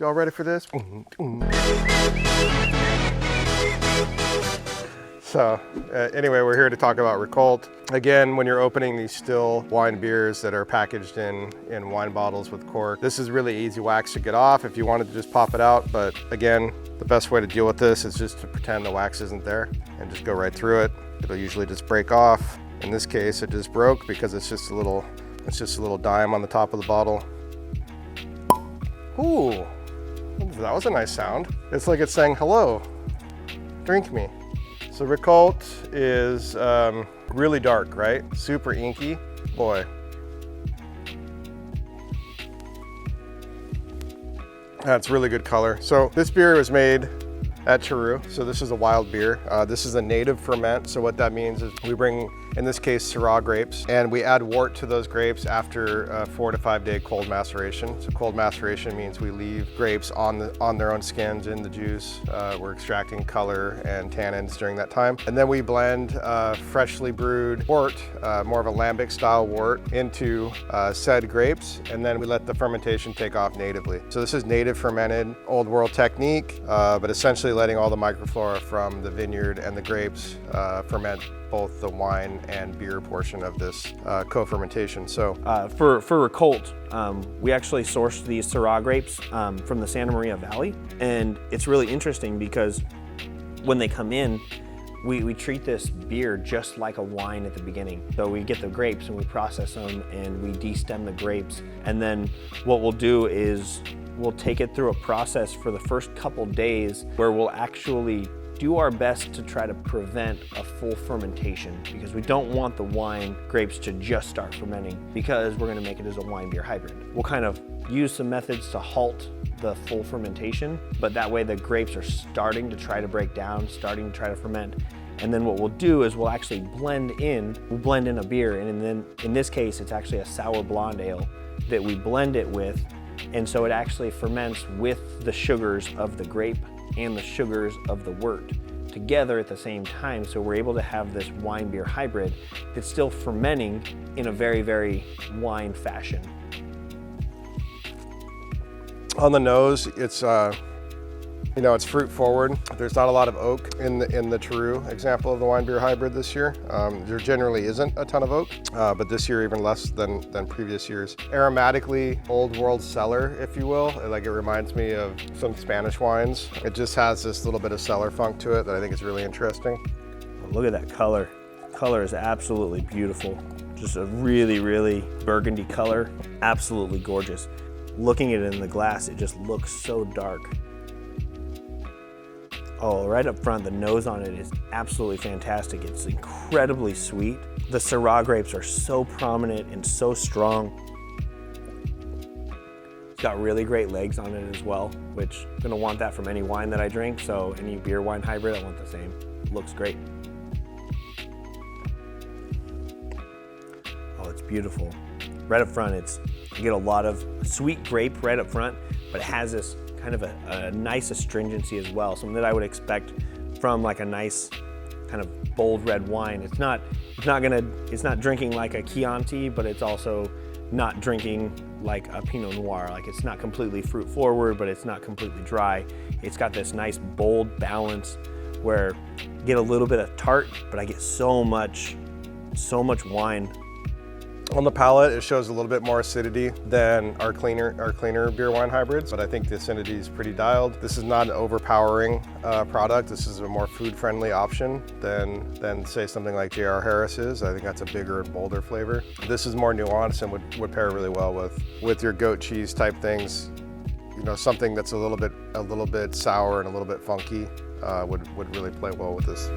Y'all ready for this? So anyway, we're here to talk about Ricolt. Again, when you're opening these still wine beers that are packaged in wine bottles with cork, this is really easy wax to get off if you wanted to just pop it out. But again, the best way to deal with this is just to pretend the wax isn't there and just go right through it. It'll usually just break off. In this case, it just broke because it's just a little dime on the top of the bottle. Ooh, that was a nice sound. It's like it's saying, hello, drink me. So Ricolt is really dark, right? Super inky. Boy. That's really good color. So this beer was made at Teru. So this is a wild beer. This is a native ferment. So what that means is we bring, in this case, Syrah grapes, and we add wort to those grapes after a 4 to 5 day cold maceration. So cold maceration means we leave grapes on their own skins in the juice. We're extracting color and tannins during that time. And then we blend freshly brewed wort, more of a lambic style wort, into said grapes. And then we let the fermentation take off natively. So this is native fermented, old world technique, but essentially letting all the microflora from the vineyard and the grapes ferment both the wine and beer portion of this co-fermentation. So for Ricolt, we actually sourced these Syrah grapes from the Santa Maria Valley. And it's really interesting because when they come in, we treat this beer just like a wine at the beginning. So we get the grapes and we process them and we destem the grapes. And then what we'll do is we'll take it through a process for the first couple days where we'll actually do our best to try to prevent a full fermentation, because we don't want the wine grapes to just start fermenting, because we're going to make it as a wine beer hybrid. We'll kind of use some methods to halt the full fermentation, but that way the grapes are starting to try to break down, starting to try to ferment. And then what we'll do is we'll actually blend in a beer, and then in this case it's actually a sour blonde ale that we blend it with, and so it actually ferments with the sugars of the grape and the sugars of the wort together at the same time. So we're able to have this wine beer hybrid that's still fermenting in a very, very wine fashion. on the nose, it's it's fruit forward. There's not a lot of oak in the Teru example of the wine beer hybrid this year. There generally isn't a ton of oak, but this year even less than previous years. Aromatically, old world cellar, if you will. Like, it reminds me of some Spanish wines. It just has this little bit of cellar funk to it that I think is really interesting. Look at that color. Color is absolutely beautiful. Just a really, really burgundy color. Absolutely gorgeous. Looking at it in the glass, it just looks so dark. Oh, right up front, the nose on it is absolutely fantastic. It's incredibly sweet. The Syrah grapes are so prominent and so strong. It's got really great legs on it as well, which I'm gonna want that from any wine that I drink. So any beer wine hybrid, I want the same. It looks great. Oh, it's beautiful. Right up front, you get a lot of sweet grape right up front, but it has this kind of a nice astringency as well, something that I would expect from like a nice kind of bold red wine. It's not drinking like a Chianti, but it's also not drinking like a Pinot Noir. Like, it's not completely fruit forward, but it's not completely dry. It's got this nice bold balance where you get a little bit of tart, but I get so much wine. On the palate, it shows a little bit more acidity than our cleaner beer wine hybrids, but I think the acidity is pretty dialed. This is not an overpowering product. This is a more food-friendly option than say something like J.R. Harris is. I think that's a bigger and bolder flavor. This is more nuanced and would pair really well with your goat cheese type things. You know, something that's a little bit sour and a little bit funky would really play well with this.